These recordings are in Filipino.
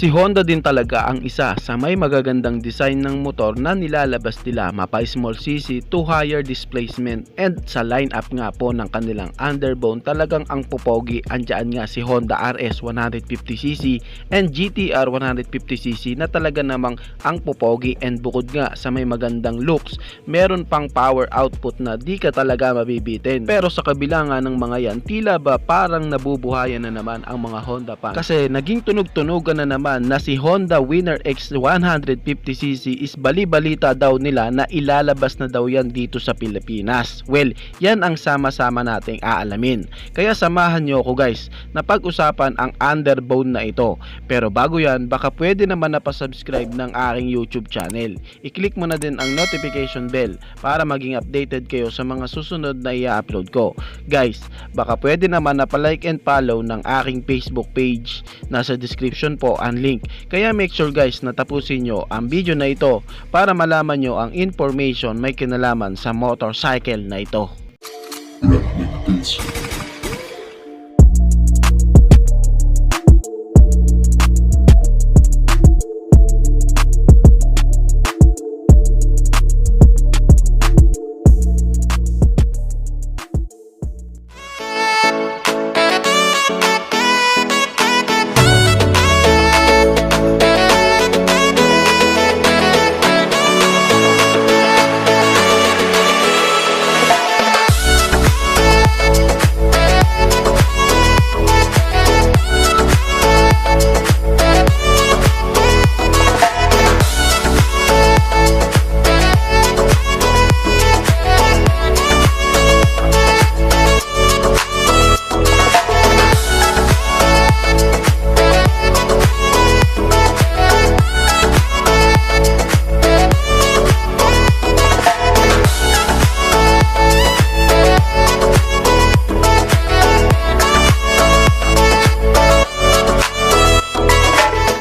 Si Honda din talaga ang isa sa may magagandang design ng motor na nilalabas nila, mapa small cc to higher displacement, and sa lineup nga po ng kanilang underbone talagang ang pupogi. Andyan nga si Honda RS 150cc and GTR 150cc na talaga namang ang pupogi, and bukod nga sa may magandang looks, meron pang power output na di ka talaga mabibitin. Pero sa kabila nga ng mga yan, tila ba parang nabubuhayan na naman ang mga Honda fans, kasi naging tunog-tunogan na naman na si Honda Winner X 150cc is bali-balita daw nila na ilalabas na daw yan dito sa Pilipinas. Well, yan ang sama-sama nating aalamin. Kaya samahan nyo ako guys na pag-usapan ang underbone na ito. Pero bago yan, baka pwede naman na pa-subscribe ng aking YouTube channel. I-click mo na din ang notification bell para maging updated kayo sa mga susunod na i-upload ko. Guys, baka pwede naman na pa-like and follow ng aking Facebook page. Nasa description po ang link. Kaya make sure guys na tapusin nyo ang video na ito para malaman nyo ang information may kinalaman sa motorcycle na ito.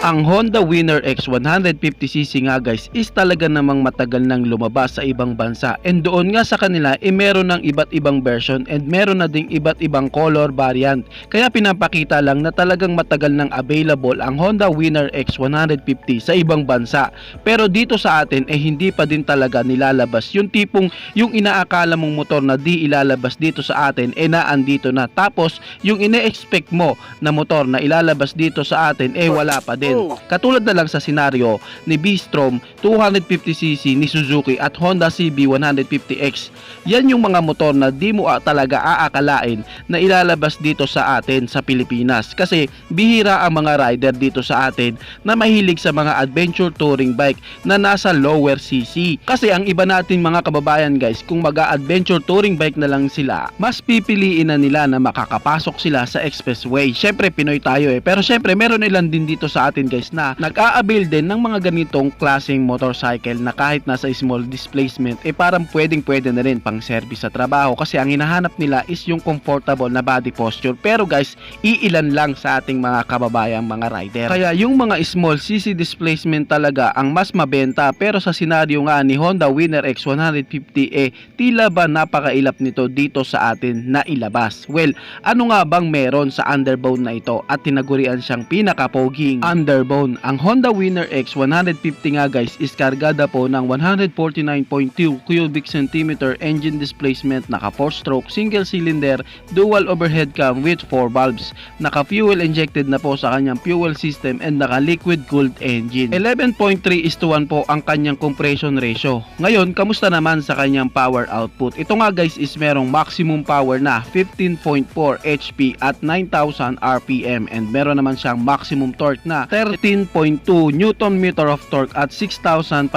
Ang Honda Winner X 150cc nga guys is talaga namang matagal nang lumabas sa ibang bansa, and doon nga sa kanila meron ng iba't ibang version and meron na ding iba't ibang color variant. Kaya pinapakita lang na talagang matagal nang available ang Honda Winner X 150 sa ibang bansa. Pero dito sa atin hindi pa din talaga nilalabas yung tipong yung inaakala mong motor na di ilalabas dito sa atin naandito na, tapos yung ine-expect mo na motor na ilalabas dito sa atin wala pa din. Katulad na lang sa senaryo ni B-Strom 250cc ni Suzuki at Honda CB 150X. Yan yung mga motor na di mo talaga aakalain na ilalabas dito sa atin sa Pilipinas, kasi bihira ang mga rider dito sa atin na mahilig sa mga adventure touring bike na nasa lower cc. Kasi ang iba natin mga kababayan guys, kung mag-adventure touring bike na lang sila, mas pipiliin na nila na makakapasok sila sa expressway. Syempre Pinoy tayo pero syempre meron ilan din dito sa atin guys na nag-a-avail din ng mga ganitong klaseng motorcycle na kahit nasa small displacement parang pwede na rin pang service sa trabaho, kasi ang hinahanap nila is yung comfortable na body posture. Pero guys, iilan lang sa ating mga kababayang mga rider. Kaya yung mga small cc displacement talaga ang mas mabenta, pero sa senaryo nga ni Honda Winner X 150 tila ba napakailap nito dito sa atin na ilabas. Well, ano nga bang meron sa underbone na ito at tinagurian siyang pinakapoging underbone? Ang Honda Winner X 150 nga guys is kargada po ng 149.2 cubic centimeter engine displacement, naka 4-stroke single cylinder dual overhead cam with 4 valves, naka fuel injected na po sa kanyang fuel system, and naka liquid cooled engine. 11.3:1 po ang kanyang compression ratio. Ngayon, kamusta naman sa kanyang power output? Ito nga guys is merong maximum power na 15.4 HP at 9,000 RPM, and meron naman siyang maximum torque na 13.2 Newton meter of torque at 6,500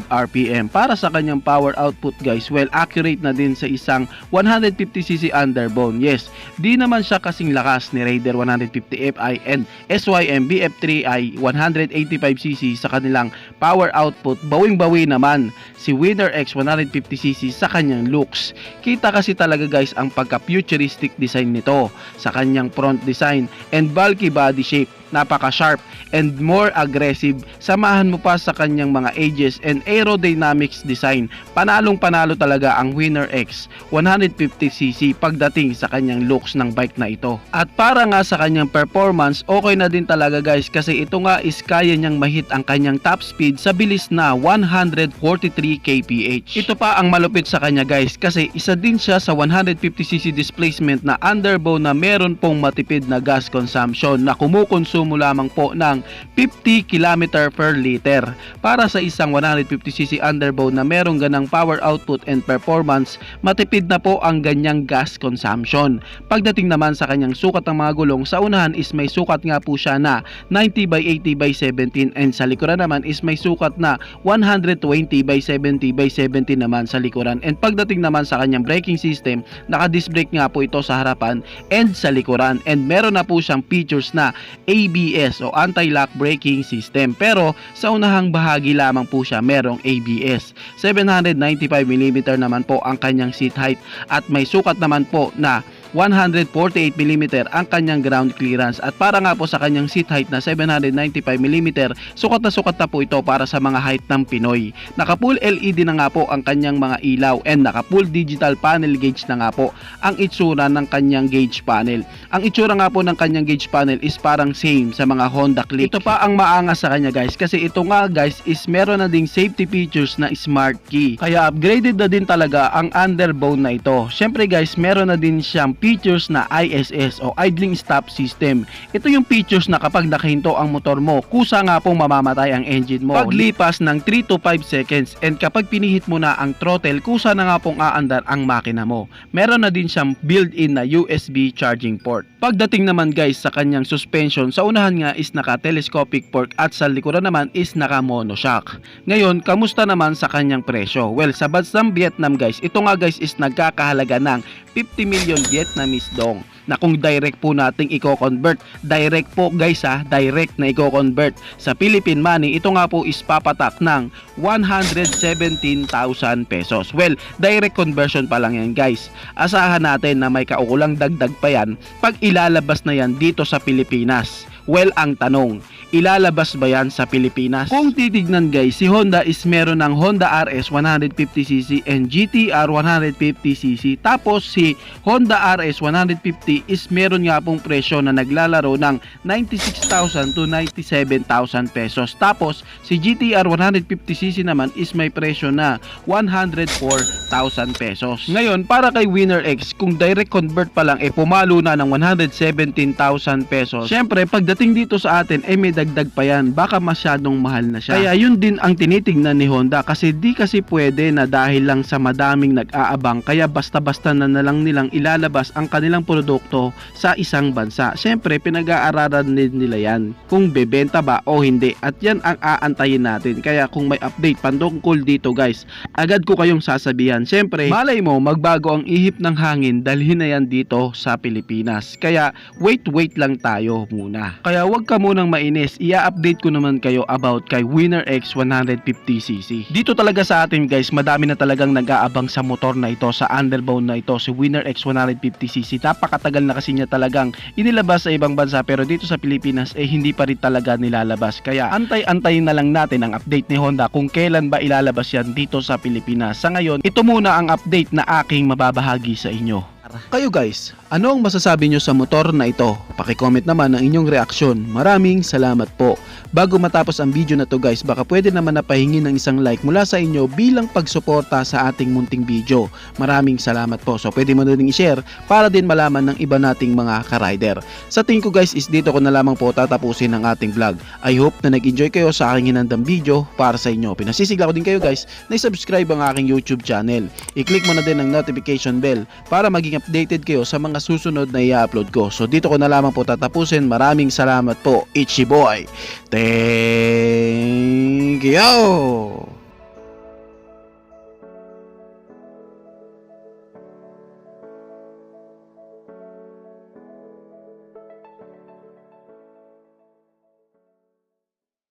RPM. Para sa kanyang power output guys, well, accurate na din sa isang 150cc underbone. Yes, di naman siya kasing lakas ni Raider 150 Fi and SYM BF3i 185cc sa kanilang power output. Bawing-bawi naman si Winner X 150cc sa kanyang looks. Kita kasi talaga guys ang pagka-futuristic design nito sa kanyang front design and bulky body shape. napaka-sharp and more aggressive. Samahan mo pa sa kanyang mga edges and aerodynamics design. Panalong panalo talaga ang Winner X 150cc pagdating sa kanyang looks ng bike na ito. At para nga sa kanyang performance, okay na din talaga guys, kasi ito nga is kaya niyang mahit ang kanyang top speed sa bilis na 143 kph. Ito pa ang malupit sa kanya guys, kasi isa din siya sa 150cc displacement na underbow na meron pong matipid na gas consumption na kumukonsumo lamang po ng 50 km per liter. Para sa isang 150cc underbow na merong ganang power output and performance, matipid na po ang ganyang gas consumption. Pagdating naman sa kanyang sukat ng mga gulong, sa unahan is may sukat nga po siya na 90/80/17 and sa likuran naman is may sukat na 120/70/70 naman sa likuran. And pagdating naman sa kanyang braking system, naka-disc brake nga po ito sa harapan and sa likuran, and meron na po siyang features na ABS o anti-lock braking system, pero sa unahang bahagi lamang po siya merong ABS. 795mm naman po ang kanyang seat height at may sukat naman po na 148mm ang kanyang ground clearance. At para nga po sa kanyang seat height na 795mm, sukat na po ito para sa mga height ng Pinoy. Naka full LED na nga po ang kanyang mga ilaw and naka full digital panel gauge na nga po ang itsura ng kanyang gauge panel. Ang itsura nga po ng kanyang gauge panel is parang same sa mga Honda Click. Ito pa ang maangas sa kanya guys, kasi ito nga guys is meron na ding safety features na smart key. Kaya upgraded na din talaga ang underbone na ito. Syempre guys, meron na din siyang features na ISS o idling stop system. Ito yung features na kapag nakahinto ang motor mo, kusa nga pong mamamatay ang engine mo paglipas ng 3 to 5 seconds, and kapag pinihit mo na ang throttle, kusa na nga pong aandar ang makina mo. Meron na din siyang built-in na USB charging port. Pagdating naman guys sa kanyang suspension, sa unahan nga is naka-telescopic fork at sa likuran naman is naka-monoshock. Ngayon, kamusta naman sa kanyang presyo? Well, sa bansang Vietnam guys, ito nga guys is nagkakahalaga ng 50 million Vietnamese dong, na kung direct po nating i-convert, direct po guys direct na i-convert sa Philippine money, ito nga po is papatak ng 117,000 pesos. Well, direct conversion pa lang yan guys. Asahan natin na may kaukulang dagdag pa yan pag ilalabas na yan dito sa Pilipinas. Well, ang tanong, ilalabas ba yan sa Pilipinas? Kung titignan guys, si Honda is meron ng Honda RS 150cc and GTR 150cc. Tapos si Honda RS 150 is meron nga pong presyo na naglalaro ng 96,000 to 97,000 pesos. Tapos si GTR 150cc naman is may presyo na 104,000 pesos. Ngayon, para kay Winner X, kung direct convert pa lang pumalo na ng 117,000 pesos. Syempre, pagdating dito sa atin may dagdag pa yan, baka masyadong mahal na siya. Kaya yun din ang tinitingnan ni Honda, kasi di kasi pwede na dahil lang sa madaming nag-aabang, kaya basta-basta na lang nilang ilalabas ang kanilang produkto sa isang bansa. Syempre, pinag-aaralan nila yan kung bebenta ba o hindi, at yan ang aantayin natin. Kaya kung may update pandungkol dito guys, agad ko kayong sasabihan. Syempre, malay mo magbago ang ihip ng hangin, dalhin na yan dito sa Pilipinas. Kaya wait lang tayo muna. Kaya wag ka munang mainis, i-update ko naman kayo about kay Winner X 150cc. Dito talaga sa atin guys, madami na talagang nag-aabang sa motor na ito, sa underbone na ito, si Winner X 150cc. Napakatagal na kasi niya talagang inilabas sa ibang bansa, pero dito sa Pilipinas hindi pa rin talaga nilalabas. Kaya antay-antayin na lang natin ang update ni Honda kung kailan ba ilalabas yan dito sa Pilipinas. Sa ngayon, ito muna ang update na aking mababahagi sa inyo. Kayo guys, ano ang masasabi nyo sa motor na ito? Paki-comment naman ang inyong reaksyon. Maraming salamat po. Bago matapos ang video na to guys, baka pwede naman na pahingin ng isang like mula sa inyo bilang pagsuporta sa ating munting video. Maraming salamat po. So pwede mo na rin i-share para din malaman ng iba nating mga ka-rider. Sa tingin ko guys is dito ko na lamang po tatapusin ang ating vlog. I hope na nag-enjoy kayo sa aking hinandang video para sa inyo. Pinasisigla ko din kayo guys na i-subscribe ang aking YouTube channel. I-click mo na din ang notification bell para maging updated kayo sa mga susunod na i-upload ko. So dito ko na lamang po tatapusin. Maraming salamat po. Ichi boy. Thank you.